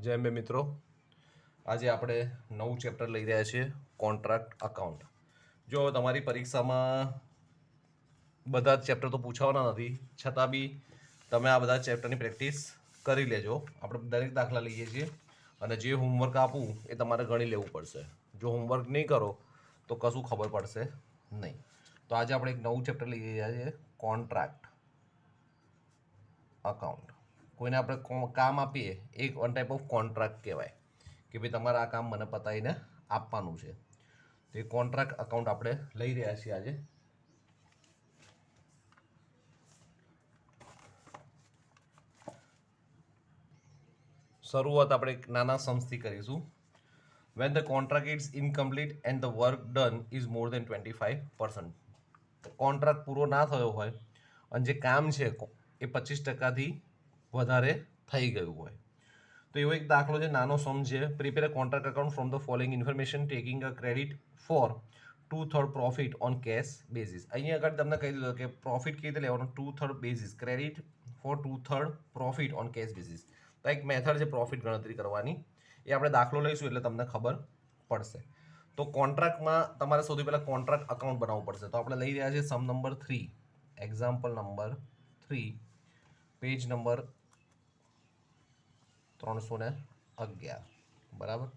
જય મે મિત્રો, આજે આપણે નવું ચેપ્ટર લઈ રહ્યા છીએ કોન્ટ્રાક્ટ અકાઉન્ટ. જો તમારી પરીક્ષામાં બધા જ ચેપ્ટર તો પૂછાવાના નથી, છતાં બી તમે આ બધા ચેપ્ટરની પ્રેક્ટિસ કરી લેજો. આપણે દરેક દાખલા લઈએ છીએ અને જે હોમવર્ક આપું એ તમારે ગણી લેવું પડશે. જો હોમવર્ક નહીં કરો તો કશું ખબર પડશે નહીં. તો આજે આપણે એક નવું ચેપ્ટર લઈ રહ્યા છીએ કોન્ટ્રાક્ટ અકાઉન્ટ. કોઈને આપણે કામ આપીએ એક વન ટાઈપ ઓફ કોન્ટ્રાક્ટ કહેવાય કે ભાઈ તમારે આ કામ મને પતાવીને આપવાનું છે. તો એ કોન્ટ્રાક્ટ અકાઉન્ટ આપણે લઈ રહ્યા છીએ આજે. શરૂઆત આપણે એક નાના સમથી કરીશું. When the contract is incomplete and the work done is more than 25%. Contract પૂરો ના થયો હોય અને જે કામ છે એ 25%થી વધારે થઈ ગયું હોય તો એવો એક દાખલો છે, નાનો સમ છે. Prepare a contract account from the following information taking a credit for 2/3 profit on cash basis. અહીંયા આગળ તમને કહી દીધું કે પ્રોફિટ કેવી રીતે લેવાનો, 2/3 basis, credit for 2/3 profit on cash basis. તો એક મેથડ છે પ્રોફિટ ગણતરી કરવાની, એ આપણે દાખલો લઈશું એટલે તમને ખબર પડશે. તો કોન્ટ્રાક્ટમાં તમારે સૌથી પહેલાં કોન્ટ્રાક્ટ અકાઉન્ટ બનાવવું પડશે. તો આપણે લઈ રહ્યા છીએ sum number 3, example number 3, page number 311. બરાબર,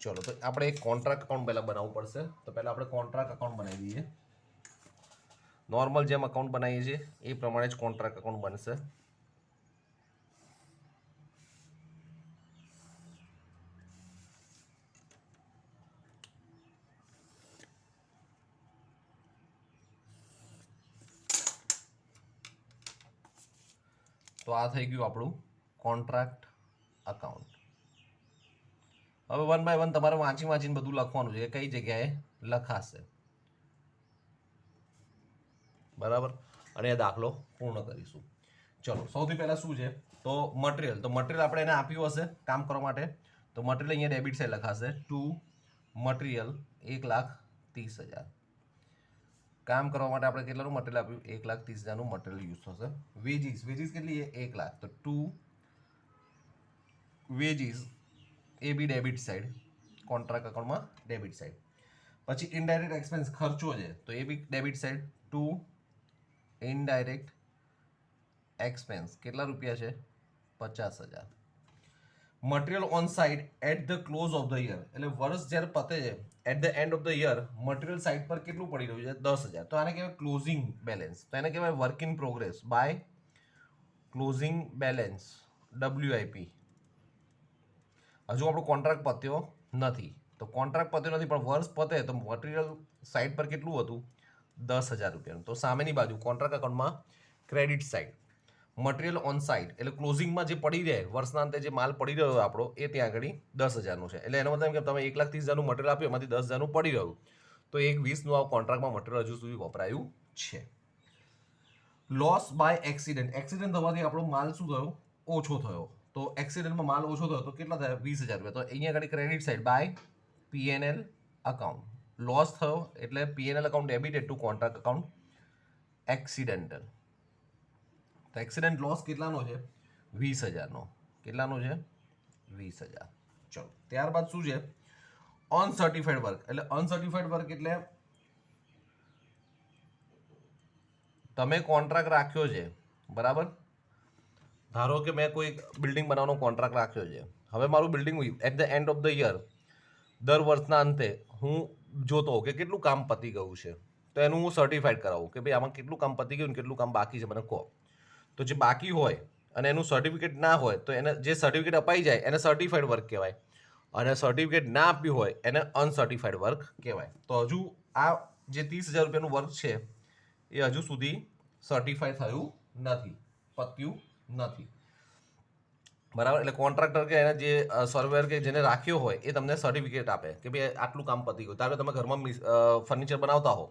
ચલો. તો આપણે એક કોન્ટ્રાક્ટ અકાઉન્ટ પહેલાં બનાવવું પડશે. તો પહેલાં આપણે કોન્ટ્રાક્ટ અકાઉન્ટ બનાવી દઈએ. નોર્મલ જેમ અકાઉન્ટ બનાવીએ છીએ એ પ્રમાણે જ કોન્ટ્રાક્ટ અકાઉન્ટ બનશે. તો આ થઈ ગયું આપણું કોન્ટ્રાક્ટ અકાઉન્ટ. હવે વન બાય વન તમારે વાંચીને બધું લખવાનું છે, કઈ જગ્યાએ લખાશે. બરાબર, અને એ દાખલો પૂર્ણ કરીશું. ચલો, સૌથી પહેલા શું છે તો મટીરિયલ. તો મટીરિયલ આપણે એને આપ્યું હશે કામ કરવા માટે, તો મટીરિયલ અહીંયા ડેબિટ સાઈડ લખાશે. To material 1,30,000. કામ કરવા માટે આપણે કેટલાનું મટીરિયલ આપ્યું, 1,30,000નું મટીરિયલ યુઝ થશે. વેજીસ કેટલી છે, 1,00,000. તો ટુ વેજીસ એ બી ડેબિટ સાઈડ, કોન્ટ્રાક્ટ અકાઉન્ટમાં ડેબિટ સાઈડ. પછી ઇનડાયરેક્ટ એક્સપેન્સ ખર્ચો છે તો એ બી debit side. To indirect expense કેટલા રૂપિયા છે, 50,000. Material on site at the close of the year, એટલે વર્ષ જ્યારે પતે છે at the end of the year material site પર કેટલું પડી રહ્યું છે, 10,000. તો આને કહેવાય ક્લોઝિંગ બેલેન્સ. તો એને કહેવાય work in progress by closing balance, WIP. હજુ આપણો કોન્ટ્રાક્ટ પત્યો નથી. તો કોન્ટ્રાક્ટ પત્યો નથી પણ વર્ષ પતે તો મટીરિયલ સાઇટ પર કેટલું હતું, 10,000 રૂપિયાનું. તો સામેની બાજુ કોન્ટ્રાક્ટ અકાઉન્ટમાં credit side material on site એટલે ક્લોઝિંગમાં જે પડી રહે વર્ષના અંતે જે માલ પડી રહ્યો આપણો એ ત્યાં આગળ 10,000નું છે. એટલે એનો મતલબ કે તમે 1,30,000નું મટીરિયલ આપ્યું એમાંથી 10,000નું પડી રહ્યું તો 1,20,000નું આ કોન્ટ્રાક્ટમાં મટીરિયલ હજુ સુધી વપરાયું છે. લોસ બાય એક્સિડન્ટ થવાથી આપણો માલ શું થયો, ઓછો થયો. તો એક્સિડન્ટમાં માલ ઓછો થયો તો કેટલા થયા, 20,000 રૂપિયા. તો અહીંયા આગળ credit side by PNL account. Loss થયો એટલે PNL account debited to contract account accidental. તો એક્સિડન્ટ લોસ કેટલાનો છે, 20,000નો. કેટલાનો છે, 20,000. ચલો, ત્યારબાદ શું છે, અનસર્ટિફાઈડ વર્ક. એટલે અનસર્ટિફાઈડ વર્ક એટલે તમે કોન્ટ્રાક્ટ રાખ્યો છે, બરાબર. ધારો કે મેં કોઈ બિલ્ડિંગ બનાવવાનો કોન્ટ્રાક્ટ રાખ્યો છે. હવે મારું building at the end of the year, દર વર્ષના અંતે હું જોતો હોઉં કે કેટલું કામ પતી ગયું છે. તો એનું હું સર્ટિફાઈડ કરાવું કે ભાઈ આમાં કેટલું કામ પતી ગયું ને કેટલું કામ બાકી છે મને કહો. તો જે બાકી હોય અને એનું સર્ટિફિકેટ ના હોય તો એને જે સર્ટિફિકેટ અપાઈ જાય એને સર્ટિફાઈડ વર્ક કહેવાય, અને સર્ટિફિકેટ ના આપ્યું હોય એને અનસર્ટિફાઈડ વર્ક કહેવાય. તો હજુ આ જે 30,000 રૂપિયાનું વર્ક છે એ હજુ સુધી સર્ટિફાઈ થયું નથી, પત્યું નથી. બરાબર, એટલે કોન્ટ્રાક્ટર કે એને જે સર્વેયર કે જેને રાખ્યો હોય એ તમને સર્ટિફિકેટ આપે કે ભાઈ આટલું કામ પતી ગયું. ધારો કે તમે ઘરમાં ફર્નિચર બનાવતા હો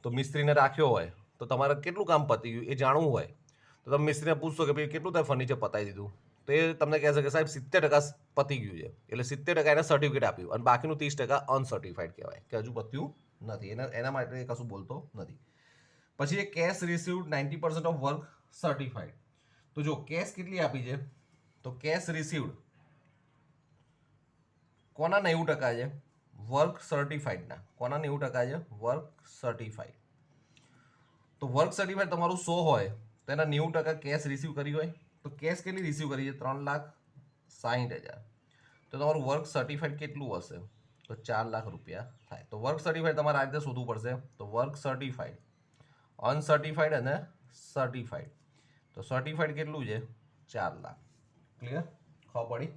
તો મિસ્ત્રીને રાખ્યો હોય તો તમારે કેટલું કામ પતી ગયું એ જાણવું હોય તો તમે મિસ્ત્રીને પૂછશો કે ભાઈ કેટલું તમે ફર્નિચર પતાવી દીધું, તો એ તમને કહેશે કે સાહેબ 70% પતી ગયું છે. એટલે 70% એને સર્ટિફિકેટ આપ્યું અને બાકીનું 30% અનસર્ટિફાઈડ કહેવાય કે હજુ પત્યું નથી. એના માટે કશું બોલતો નથી. પછી cash received 90% of work certified. તો જો કેશ કેટલી આપી છે, તો કેશ રિસીવ્ડ કોના 90% છે? વર્ક સર્ટિફાઈડના. કોના 90% છે? Work certified. તો વર્ક સર્ટિફાઈડ તમારું 100 હોય તો એના 90% કેશ રિસીવ કરી હોય તો કેશ કેટલી રિસીવ કરી છે? 3,60,000. તો તમારું વર્ક સર્ટિફાઈડ કેટલું હશે? તો 4 લાખ રૂપિયા થાય. તો વર્ક સર્ટિફાઈડ તમારે આ રીતે શોધવું પડશે. તો વર્ક સર્ટિફાઈડ, અનસર્ટિફાઈડ અને સર્ટિફાઈડ. તો સર્ટિફાઈડ કેટલું છે? 4 લાખ. ક્લિયર? ખબર પડી?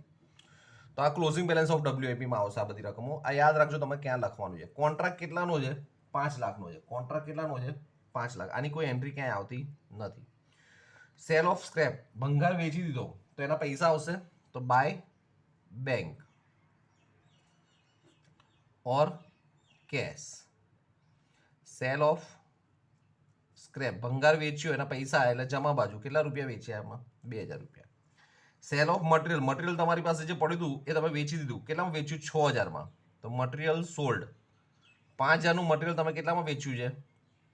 તો આ ક્લોઝિંગ બેલેન્સ ઓફ WIPમાં આવશે આ બધી રકમો. આ યાદ રાખજો તમે ક્યાં લખવાનું છે. કોન્ટ્રાક્ટ કેટલાનો છે? 5 લાખનો છે. કોન્ટ્રાક્ટ કેટલાનો છે? 5 લાખ. આની કોઈ એન્ટ્રી ક્યાંય આવતી નથી. સેલ ઓફ સ્ક્રેપ, ભંગાર વેચી દીધો તો એના પૈસા આવશે. તો by bank or cash. Sale of scrap, ભંગાર વેચ્યો એના પૈસા એટલે જમા બાજુ. કેટલા રૂપિયા વેચ્યા એમાં? 2,000 રૂપિયા. સેલ ઓફ મટીરિયલ, મટીરિયલ તમારી પાસે જે પડ્યું હતું એ તમે વેચી દીધું. કેટલામાં વેચ્યું? 6,000માં. તો મટીરિયલ સોલ્ડ. 5,000નું મટીરિયલ તમે કેટલામાં વેચ્યું છે?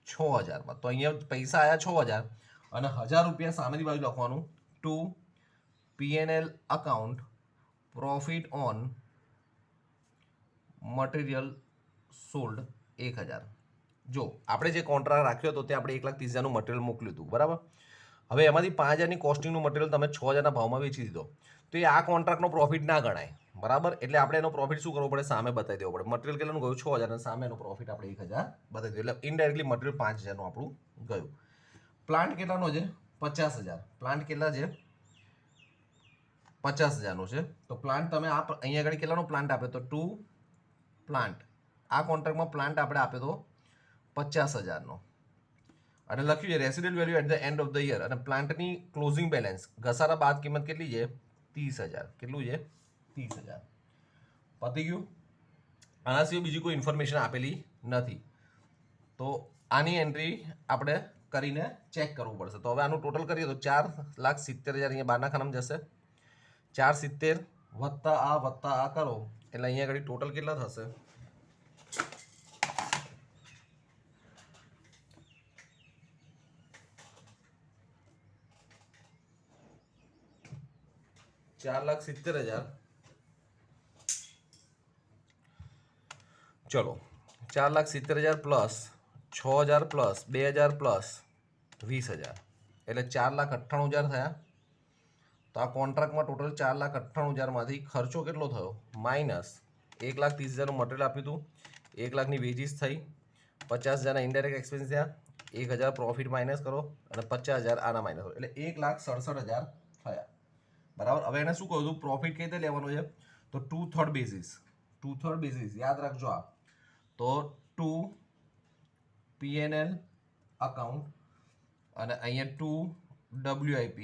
6,000માં. તો અહીંયા પૈસા આવ્યા 6,000 અને 1,000 રૂપિયા સામેની બાજુ લખવાનું to P&L account profit on material sold 1,000. જો આપણે જે કોન્ટ્રાક્ટ રાખ્યો હતો તે આપણે 1,30,000નું મટીરિયલ મોકલ્યું હતું, બરાબર. હવે એમાંથી 5,000ની કોસ્ટિંગનું મટીરિયલ તમે 6,000ના ભાવમાં વેચી દીધો તો એ આ કોન્ટ્રાક્ટનો પ્રોફિટ ના ગણાય, બરાબર. એટલે આપણે એનો પ્રોફિટ શું કરવો પડે? સામે બતાવી દેવો પડે. મટીરિયલ કેટલાનું ગયું? 6,000 અને સામે એનો પ્રોફિટ આપણે 1,000 બતાવી દીધું. એટલે ઇનડાયરેક્ટલી મટીરિયલ 5,000નું આપણું ગયું. પ્લાન્ટ કેટલાનો છે? 50,000. પ્લાન્ટ કેટલા છે? 50,000નો છે. તો પ્લાન્ટ તમે આ અહીંયા આગળ કેટલાનો પ્લાન્ટ આપ્યો? તો 2 પ્લાન્ટ. આ કોન્ટ્રાક્ટમાં પ્લાન્ટ આપણે આપ્યો તો 50,000નો અને લખ્યું છે resident value at the end of the year. અને પ્લાન્ટની ક્લોઝિંગ બેલેન્સ ઘસારા બાદ કિંમત કેટલી છે? 30,000. કેટલું છે? 30,000. પતી ગયું. આના સિવાય બીજી કોઈ ઇન્ફોર્મેશન આપેલી નથી. તો આની એન્ટ્રી આપણે કરીને ચેક કરવું પડશે. તો હવે આનું ટોટલ કરીએ તો 4,70,000 અહીંયા બહારના ખાનામાં જશે. 470 વત્તા આ કરો એટલે અહીંયા આગળ ટોટલ કેટલા થશે? 4,70,000. ચલો 4,70,000 પ્લસ 6,000 પ્લસ 2,000 પ્લસ 20,000 એટલે 4,98,000 થયા. તો આ કોન્ટ્રાક્ટમાં ટોટલ 4,98,000માંથી ખર્ચો કેટલો થયો? માઇનસ 1,30,000નું મટીરિયલ આપ્યું હતું, 1,00,000ની વેજીસ થઈ, 50,000ના ઇનડાયરેક્ટ એક્સપેન્સ થયા, 1,000 પ્રોફિટ માઇનસ કરો અને 50,000 આના માઇનસ કરો એટલે 1,67,000 થયા, બરાબર. હવે એને શું કહ્યું હતું? પ્રોફિટ કઈ રીતે લેવાનો છે? તો 2/3 બેઝિસ. 2/3 બેઝિસ યાદ રાખજો. આ તો 2 P&L અકાઉન્ટ અને અહીંયા 2 WIP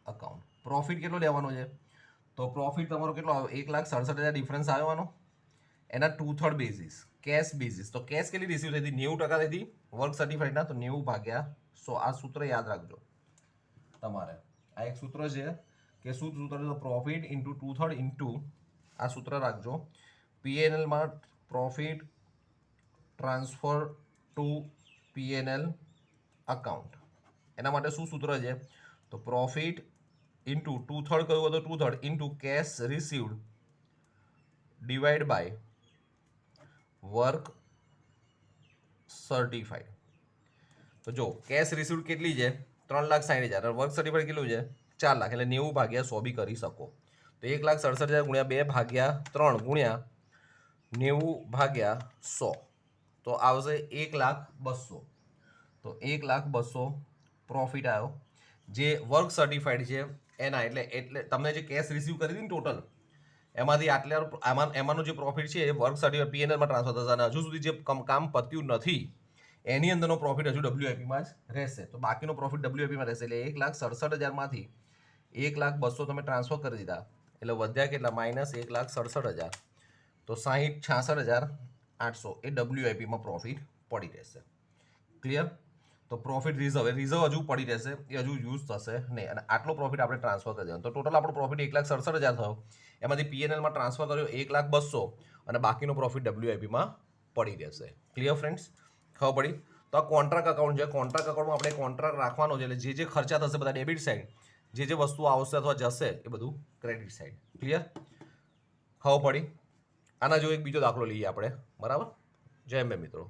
અકાઉન્ટ. પ્રોફિટ કેટલો લેવાનો છે? તો પ્રોફિટ તમારો કેટલો આવ્યો? 1,67,000 ડિફરન્સ આવ્યો. એના 2/3 બેઝિસ, કેશ બેઝિસ. તો કેશ કેટલી રિસીવ થઈ હતી? 90% થઈ હતી વર્ક સર્ટિફાઈડના. તો 90/100. આ સૂત્ર યાદ રાખજો તમારે. આ એક સૂત્ર છે કે શું સૂત્ર છે? પ્રોફિટ ઇન્ટુ 2/3 ઇન્ટુ આ સૂત્ર રાખજો. P&Lમાં profit transfer to P&L account. એના માટે શું સૂત્ર છે? તો પ્રોફિટ ઇન્ટુ 2/3 કયું હતું? 2/3 into cash received divide by work certified. તો જો કેશ રિસીવડ કેટલી છે? 3,60,000. વર્ક સર્ટિફાઈડ કેટલું છે? 4 લાખ. એટલે 90/100 બી કરી શકો. તો 1,67,000 ગુણ્યા 2/3 ગુણ્યા 90/100 તો આવશે 1,02,000. તો 1,02,000 પ્રોફિટ આવ્યો જે વર્ક સર્ટિફાઈડ છે એના. એટલે તમને જે કેશ રિસીવ કરી હતી ને ટોટલ એમાંથી એમાંનો જે પ્રોફિટ છે એ વર્ક સર્ટિફાઈડ P&Lમાં ટ્રાન્સફર થશે અને હજુ સુધી જે કામ પત્યું નથી એની અંદરનો પ્રોફિટ હજુ WIPમાં જ રહેશે. તો બાકીનો પ્રોફિટ WIPમાં રહેશે. એટલે 1,67,000માંથી 1,02,000 તમે ટ્રાન્સફર કરી દીધા એટલે વધ્યા કેટલા? માઇનસ 1,67,000. તો 66,800 એ WIPમાં પ્રોફિટ પડી રહેશે. ક્લિયર? તો પ્રોફિટ રિઝર્વ હજુ પડી રહેશે, એ હજુ યુઝ થશે નહીં. અને આટલો પ્રોફિટ આપણે ટ્રાન્સફર કરી દેવાનો. તો ટોટલ આપણો પ્રોફિટ 1,67,000 થયો. એમાંથી P&Lમાં ટ્રાન્સફર કર્યો 1,02,000 અને બાકીનો પ્રોફિટ WIPમાં પડી રહેશે. Clear friends? ખબર પડી? તો આ કોન્ટ્રાક્ટ અકાઉન્ટ છે. કોન્ટ્રાક્ટ અકાઉન્ટમાં આપણે કોન્ટ્રાક્ટ રાખવાનો છે. એટલે જે ખર્ચા થશે બધા ડેબિટ સાઈડ, જે વસ્તુ આવશે અથવા જશે એ બધું ક્રેડિટ સાઈડ. ક્લિયર? ખબર પડી? આના જેવો એક બીજો દાખલો લઈએ આપણે, બરાબર. જય અંબે મિત્રો.